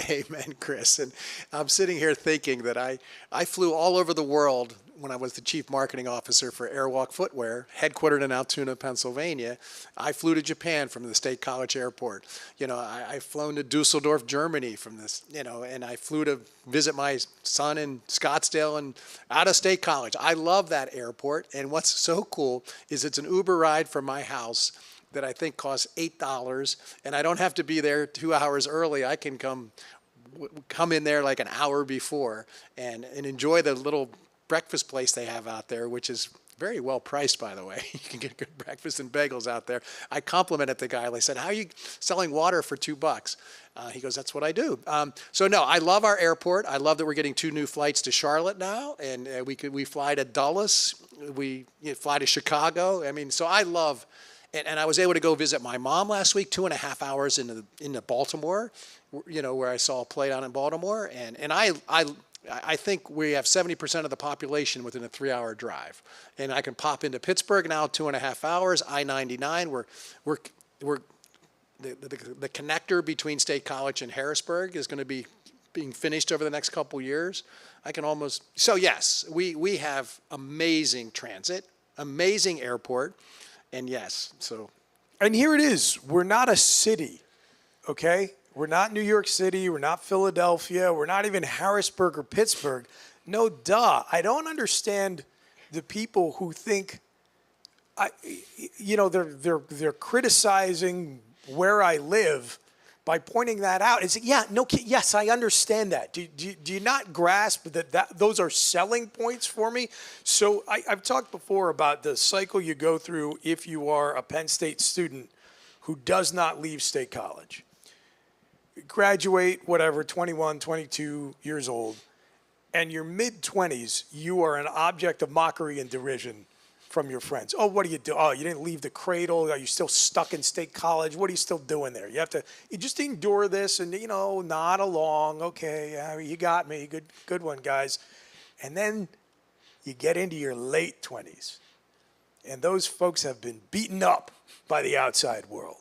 Amen, Chris. And I'm sitting here thinking that I flew all over the world when I was the chief marketing officer for Airwalk Footwear, headquartered in Altoona, Pennsylvania. I flew to Japan from the State College Airport. You know, I've flown to Dusseldorf, Germany from this, you know, and I flew to visit my son in Scottsdale and out of State College. I love that airport. And what's so cool is it's an Uber ride from my house that I think costs $8, and I don't have to be there 2 hours early. I can come in there like an hour before and enjoy the little breakfast place they have out there, which is very well priced, by the way. You can get good breakfast and bagels out there. I complimented the guy. I said, "How are you selling water for $2?" He goes, "That's what I do." So no, I love our airport. I love that we're getting 2 new flights to Charlotte now, and we fly to Dulles. We fly to Chicago. I mean, so I love. And I was able to go visit my mom last week, 2.5 hours into Baltimore, you know, where I saw a play down in Baltimore. And I think we have 70% of the population within a 3-hour drive. And I can pop into Pittsburgh now, 2.5 hours, I-99. We're the connector between State College and Harrisburg is going to be being finished over the next couple years. So yes, we have amazing transit, amazing airport. And yes, so. And here it is. We're not a city, okay? We're not New York City. We're not Philadelphia. We're not even Harrisburg or Pittsburgh. No, duh. I don't understand the people who think, they're criticizing where I live by pointing that out. It's, yes, I understand that. Do you not grasp that those are selling points for me? So I've talked before about the cycle you go through if you are a Penn State student who does not leave State College. Graduate, 21, 22 years old, and your mid-20s, you are an object of mockery and derision from your friends. Oh, what do you do? Oh, you didn't leave the cradle. Are you still stuck in State College? What are you still doing there? You just endure this and, nod along. Okay, yeah, you got me. Good one, guys. And then you get into your late 20s, and those folks have been beaten up by the outside world,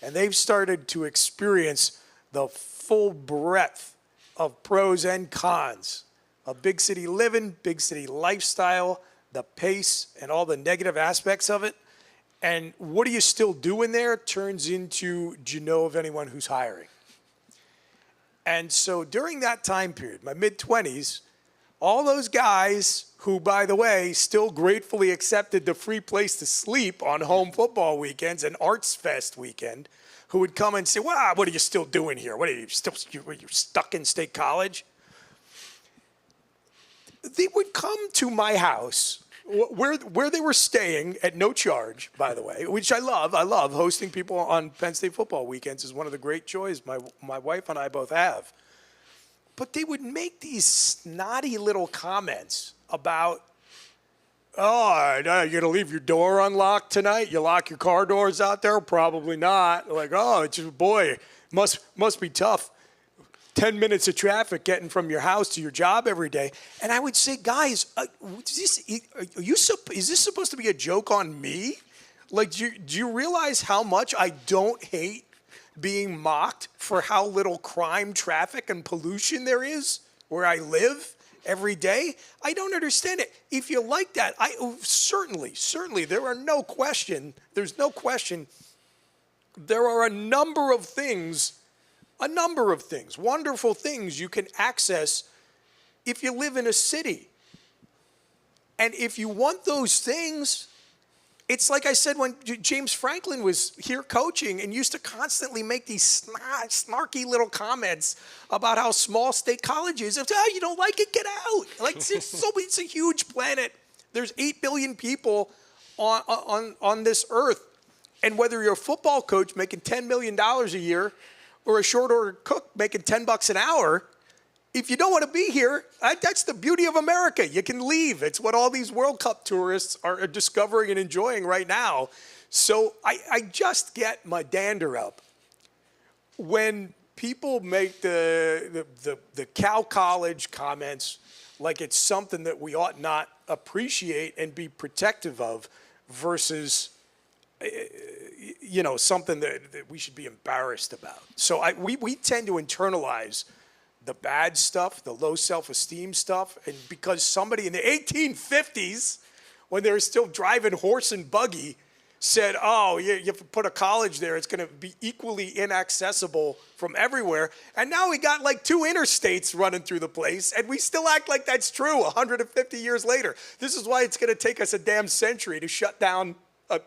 and they've started to experience the full breadth of pros and cons of big city living, big city lifestyle, the pace, and all the negative aspects of it. And what are you still doing there turns into, do you know of anyone who's hiring? And so during that time period, my mid-20s, all those guys who, by the way, still gratefully accepted the free place to sleep on home football weekends and Arts Fest weekend, who would come and say, "Well, what are you still doing here? What are you you're stuck in State College?" They would come to my house where they were staying at no charge, by the way, which I love. I love hosting people on Penn State football weekends is one of the great joys my wife and I both have. But they would make these snotty little comments about, oh, you're going to leave your door unlocked tonight? You lock your car doors out there? Probably not. Like, oh, it's just, boy, must be tough. 10 minutes of traffic getting from your house to your job every day. And I would say, guys, is this supposed to be a joke on me? Like, do you realize how much I don't hate being mocked for how little crime, traffic, and pollution there is where I live every day? I don't understand it. If you like that, certainly, there's no question, there are a number of things, wonderful things you can access if you live in a city. And if you want those things, it's like I said when James Franklin was here coaching and used to constantly make these snarky little comments about how small State College is. If you don't like it, get out. Like, it's a huge planet. There's 8 billion people on this earth. And whether you're a football coach making $10 million a year or a short order cook making $10 an hour, if you don't want to be here, that's the beauty of America. You can leave. It's what all these World Cup tourists are discovering and enjoying right now. So I just get my dander up when people make the Cal College comments like it's something that we ought not appreciate and be protective of versus something that we should be embarrassed about. So we tend to internalize the bad stuff, the low self-esteem stuff, and because somebody in the 1850s, when they were still driving horse and buggy, said, oh, you have to put a college there, it's going to be equally inaccessible from everywhere. And now we got like 2 interstates running through the place, and we still act like that's true 150 years later. This is why it's going to take us a damn century to shut down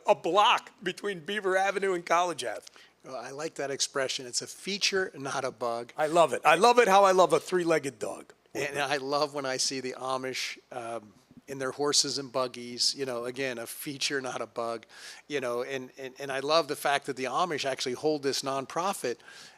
a block between Beaver Avenue and College Ave. Well, I like that expression. It's a feature, not a bug. I love it. I love it how I love a 3-legged dog. And I love when I see the Amish in their horses and buggies, again, a feature, not a bug, and I love the fact that the Amish actually hold this nonprofit.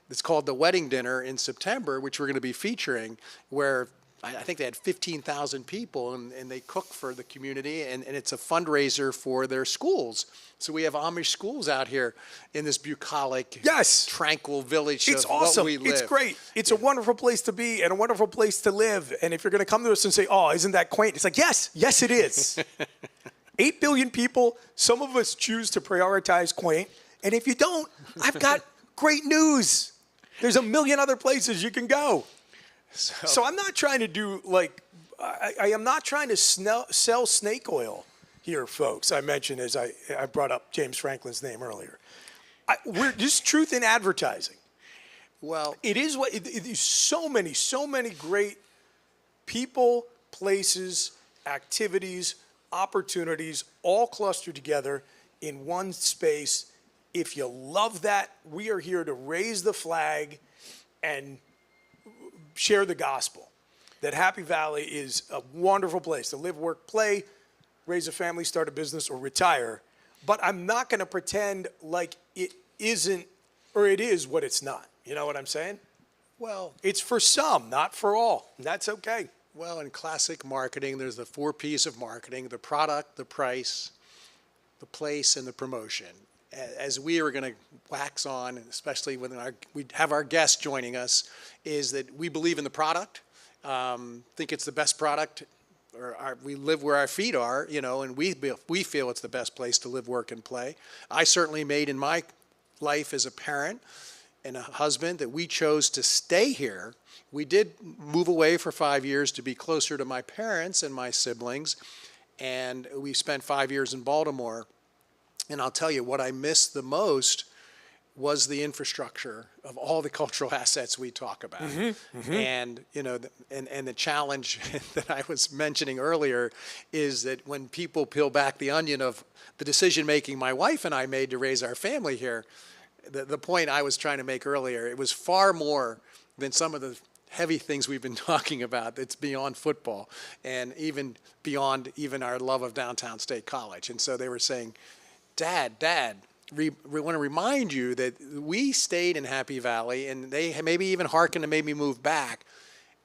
It's called the Wedding Dinner in September, which we're going to be featuring, where I think they had 15,000 people, and they cook for the community, and it's a fundraiser for their schools. So we have Amish schools out here in this bucolic, tranquil village it's of awesome. what we live. It's great. It's a wonderful place to be and a wonderful place to live. And if you're going to come to us and say, oh, isn't that quaint? It's like, yes, it is. 8 billion people. Some of us choose to prioritize quaint. And if you don't, I've got great news. There's a million other places you can go. So I'm not trying to do I am not trying to sell snake oil here, folks. I mentioned as I brought up James Franklin's name earlier. We're just truth in advertising. Well, it is so many great people, places, activities, opportunities, all clustered together in one space. If you love that, we are here to raise the flag and share the gospel that Happy Valley is a wonderful place to live, work, play, raise a family, start a business, or retire. But I'm not going to pretend like it isn't or it is what it's not. You know what I'm saying? Well, it's for some, not for all. And that's okay. Well, in classic marketing, there's the 4 P's of marketing: the product, the price, the place, and the promotion. As we are going to wax on, especially when we have our guests joining us, is that we believe in the product, think it's the best product, we live where our feet are, and we feel it's the best place to live, work, and play. I certainly made in my life as a parent and a husband that we chose to stay here. We did move away for 5 years to be closer to my parents and my siblings, and we spent 5 years in Baltimore. And I'll tell you, what I missed the most was the infrastructure of all the cultural assets we talk about. And, and the challenge that I was mentioning earlier is that when people peel back the onion of the decision-making my wife and I made to raise our family here, the point I was trying to make earlier, it was far more than some of the heavy things we've been talking about that's beyond football and even beyond even our love of downtown State College. And so they were saying, Dad, we want to remind you that we stayed in Happy Valley, and they maybe even hearkened and made me move back,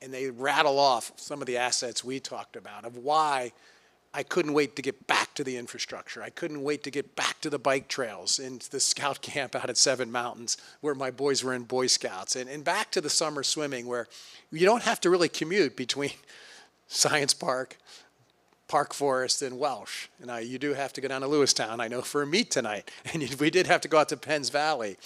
and they rattle off some of the assets we talked about of why I couldn't wait to get back to the infrastructure. I couldn't wait to get back to the bike trails and the scout camp out at Seven Mountains where my boys were in Boy Scouts, and back to the summer swimming where you don't have to really commute between Science Park, Park Forest, and Welsh. And you do have to go down to Lewistown, I know, for a meet tonight. And we did have to go out to Penns Valley.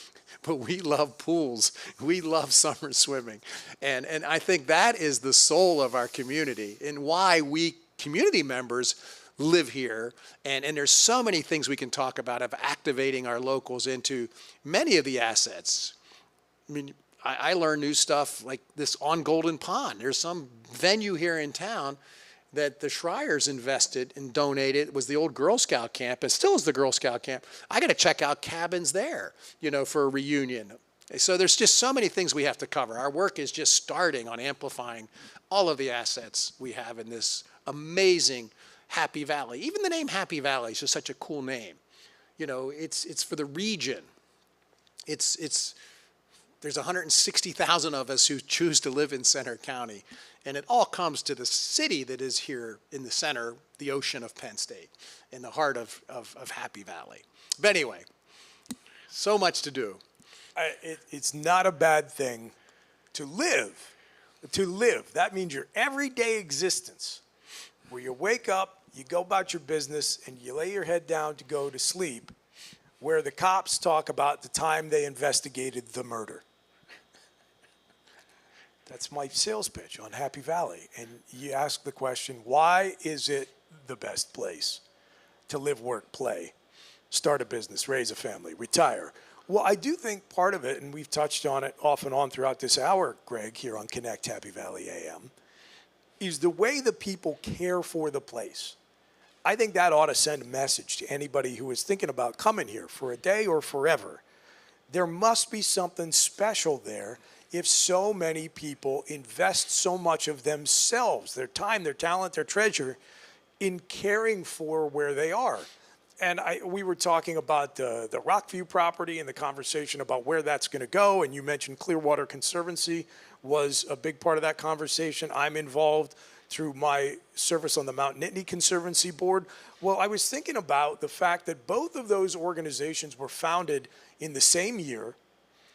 But we love pools. We love summer swimming. And I think that is the soul of our community and why we community members live here. And there's so many things we can talk about of activating our locals into many of the assets. I mean, I learn new stuff like this on Golden Pond. There's some venue here in town that the Schreiers invested and donated. It was the old Girl Scout camp, and still is the Girl Scout camp. I got to check out cabins there, for a reunion. So there's just so many things we have to cover. Our work is just starting on amplifying all of the assets we have in this amazing Happy Valley. Even the name Happy Valley is just such a cool name. It's for the region. There's 160,000 of us who choose to live in Center County. And it all comes to the city that is here in the center, the ocean of Penn State, in the heart of Happy Valley. But anyway, so much to do. It's not a bad thing to live. To live, that means your everyday existence, where you wake up, you go about your business, and you lay your head down to go to sleep, where the cops talk about the time they investigated the murder. That's my sales pitch on Happy Valley. And you ask the question, why is it the best place to live, work, play, start a business, raise a family, retire? Well, I do think part of it, and we've touched on it off and on throughout this hour, Greg, here on Connect Happy Valley A.M., is the way the people care for the place. I think that ought to send a message to anybody who is thinking about coming here for a day or forever. There must be something special there if so many people invest so much of themselves, their time, their talent, their treasure, in caring for where they are. And we were talking about the Rockview property and the conversation about where that's going to go, and you mentioned Clearwater Conservancy was a big part of that conversation. I'm involved through my service on the Mount Nittany Conservancy Board. Well, I was thinking about the fact that both of those organizations were founded in the same year,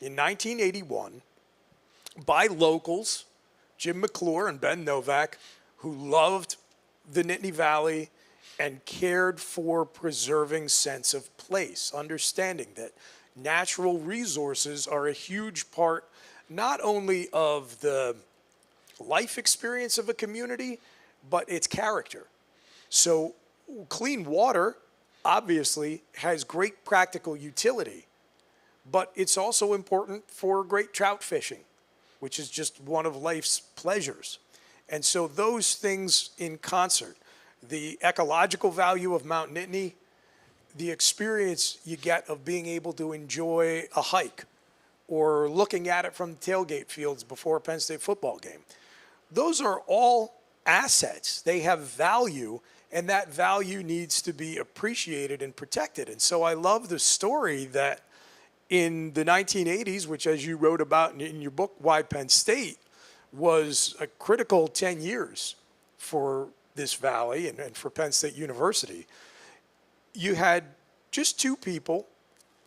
in 1981, by locals, Jim McClure and Ben Novak, who loved the Nittany Valley and cared for preserving sense of place, understanding that natural resources are a huge part not only of the life experience of a community, but its character. So clean water obviously has great practical utility, but it's also important for great trout fishing, which is just one of life's pleasures. And so those things in concert, the ecological value of Mount Nittany, the experience you get of being able to enjoy a hike or looking at it from the tailgate fields before a Penn State football game. Those are all assets. They have value, and that value needs to be appreciated and protected. And so I love the story that in the 1980s, which as you wrote about in your book, Why Penn State, was a critical 10 years for this valley and for Penn State University. You had just two people,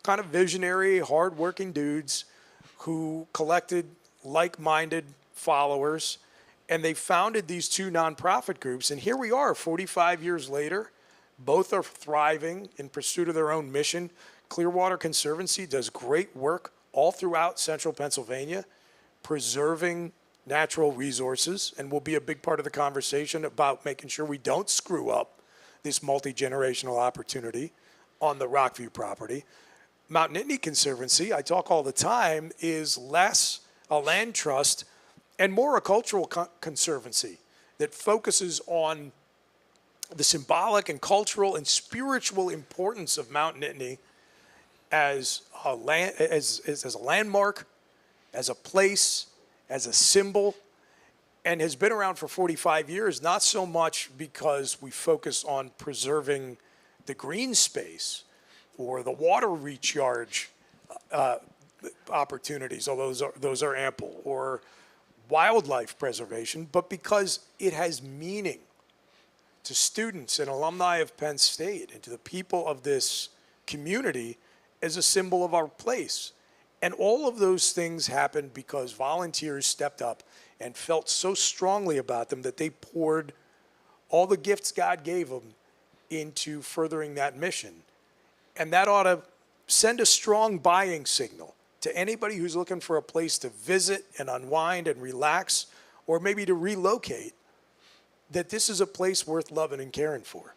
kind of visionary, hardworking dudes who collected like-minded followers, and they founded these two nonprofit groups. And here we are 45 years later. Both are thriving in pursuit of their own mission. Clearwater Conservancy does great work all throughout central Pennsylvania, preserving natural resources, and will be a big part of the conversation about making sure we don't screw up this multi-generational opportunity on the Rockview property. Mount Nittany Conservancy, I talk all the time, is less a land trust and more a cultural conservancy that focuses on the symbolic and cultural and spiritual importance of Mount Nittany as a landmark, as a place, as a symbol and has been around for 45 years, not so much because we focus on preserving the green space or the water recharge opportunities, although those are ample, or wildlife preservation, but because it has meaning to students and alumni of Penn State and to the people of this community as a symbol of our place. And all of those things happened because volunteers stepped up and felt so strongly about them that they poured all the gifts God gave them into furthering that mission. And that ought to send a strong buying signal to anybody who's looking for a place to visit and unwind and relax, or maybe to relocate, that this is a place worth loving and caring for.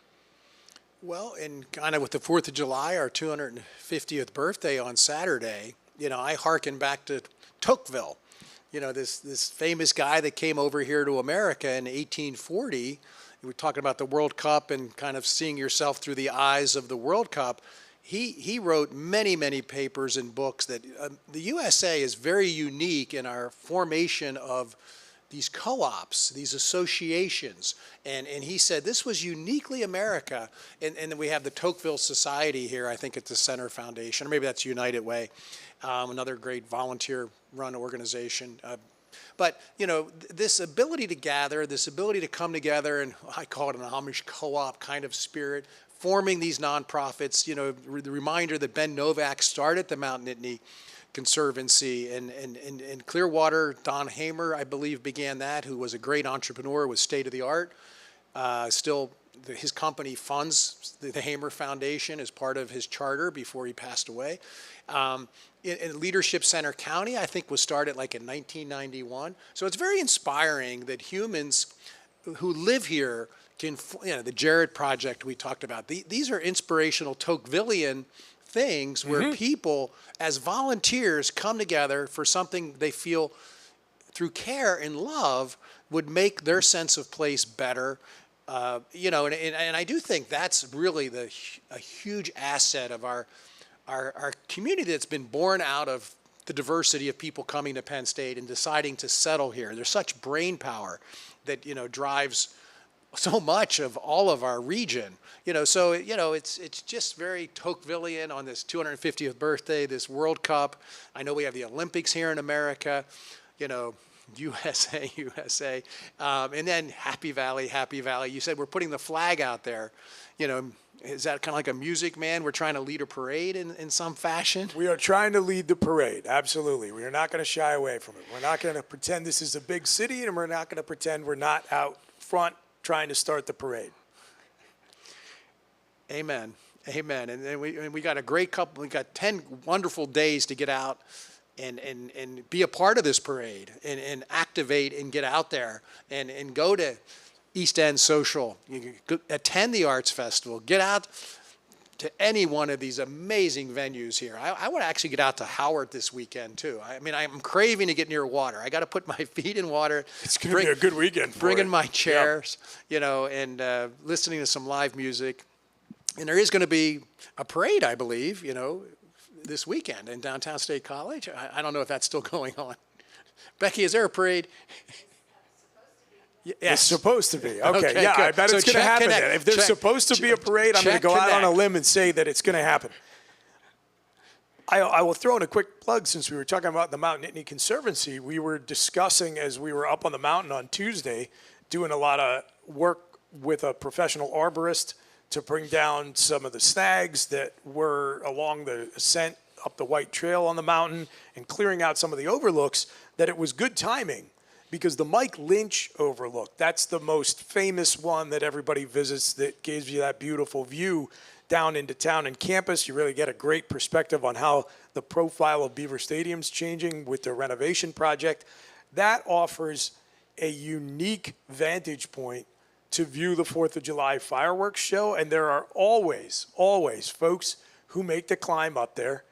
Well, and kind of with the 4th of July, our 250th birthday on Saturday, I hearken back to Tocqueville, this famous guy that came over here to America in 1840. We're talking about the World Cup and kind of seeing yourself through the eyes of the World Cup. He wrote many, many papers and books that the USA is very unique in our formation of these co-ops, these associations. And he said this was uniquely America. And then we have the Tocqueville Society here, I think at the Center Foundation, or maybe that's United Way, another great volunteer-run organization. But, this ability to gather, this ability to come together, and I call it an Amish co-op kind of spirit, forming these nonprofits, the reminder that Ben Novak started the Mount Nittany Conservancy, and Clearwater, Don Hamer, I believe, began that, who was a great entrepreneur, was state-of-the-art. His company funds the Hamer Foundation as part of his charter before he passed away. In Leadership Center County, I think, was started like in 1991. So it's very inspiring that humans who live here can, the Jared Project we talked about. These are inspirational Tocquevillian things where people, as volunteers, come together for something they feel through care and love would make their sense of place better. And I do think that's really a huge asset of our community that's been born out of the diversity of people coming to Penn State and deciding to settle here. There's such brain power that, drives so much of all of our region. It's just very Tocquevillian on this 250th birthday, this World Cup. I know we have the Olympics here in America, USA, USA. And then Happy Valley, Happy Valley. You said we're putting the flag out there. Is that kind of like a Music Man? We're trying to lead a parade in some fashion? We are trying to lead the parade, absolutely. We are not going to shy away from it. We're not going to pretend this is a big city, and we're not going to pretend we're not out front trying to start the parade. Amen. Amen. And then we got a great couple. We got 10 wonderful days to get out and be a part of this parade and activate and get out there and go to East End Social. You can attend the Arts Festival. Get out to any one of these amazing venues here. I want to actually get out to Howard this weekend too. I mean, I'm craving to get near water. I got to put my feet in water. It's going to be a good weekend for Bringing it. my chairs, and listening to some live music. And there is going to be a parade, I believe, this weekend in downtown State College. I don't know if that's still going on. Becky, is there a parade? Yes. It's supposed to be. Okay, yeah, good. I bet it's going to happen then. If there's supposed to be a parade, I'm going to go out on a limb and say that it's going to happen. I will throw in a quick plug since we were talking about the Mount Nittany Conservancy. We were discussing as we were up on the mountain on Tuesday, doing a lot of work with a professional arborist to bring down some of the snags that were along the ascent up the White Trail on the mountain and clearing out some of the overlooks, that it was good timing. Because the Mike Lynch overlook, that's the most famous one that everybody visits, that gives you that beautiful view down into town and campus. You really get a great perspective on how the profile of Beaver Stadium's changing with the renovation project. That offers a unique vantage point to view the 4th of July fireworks show. And there are always folks who make the climb up there.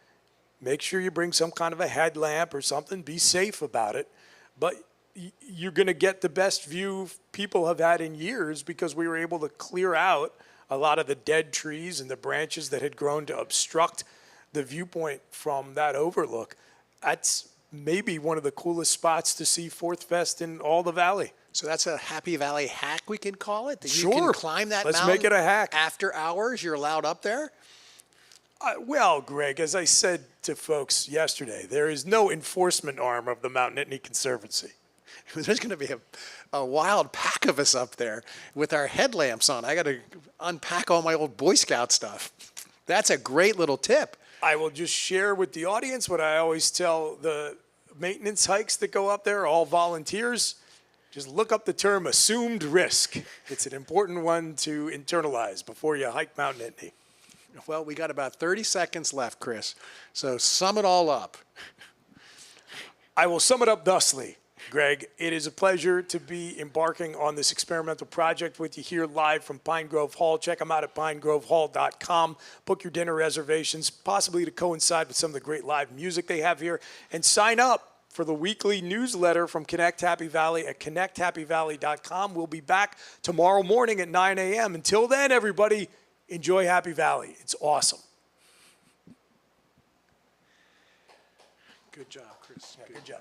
Make sure you bring some kind of a headlamp or something. Be safe about it. But you're going to get the best view people have had in years because we were able to clear out a lot of the dead trees and the branches that had grown to obstruct the viewpoint from that overlook. That's maybe one of the coolest spots to see Fourth Fest in all the valley. So that's a Happy Valley hack, we can call it? That you Sure. can climb that Let's mountain make it a hack. after hours? You're allowed up there? Well, Greg, as I said to folks yesterday, there is no enforcement arm of the Mount Nittany Conservancy. There's going to be a wild pack of us up there with our headlamps on. I got to unpack all my old Boy Scout stuff. That's a great little tip. I will just share with the audience what I always tell the maintenance hikes that go up there, all volunteers. Just look up the term assumed risk. It's an important one to internalize before you hike Mount Nittany. Well, we got about 30 seconds left, Chris. So sum it all up. I will sum it up thusly, Greg. It is a pleasure to be embarking on this experimental project with you here live from Pine Grove Hall. Check them out at pinegrovehall.com. Book your dinner reservations, possibly to coincide with some of the great live music they have here. And sign up for the weekly newsletter from Connect Happy Valley at connecthappyvalley.com. We'll be back tomorrow morning at 9 a.m. Until then, everybody, enjoy Happy Valley. It's awesome. Good job, Chris. Yeah, good job.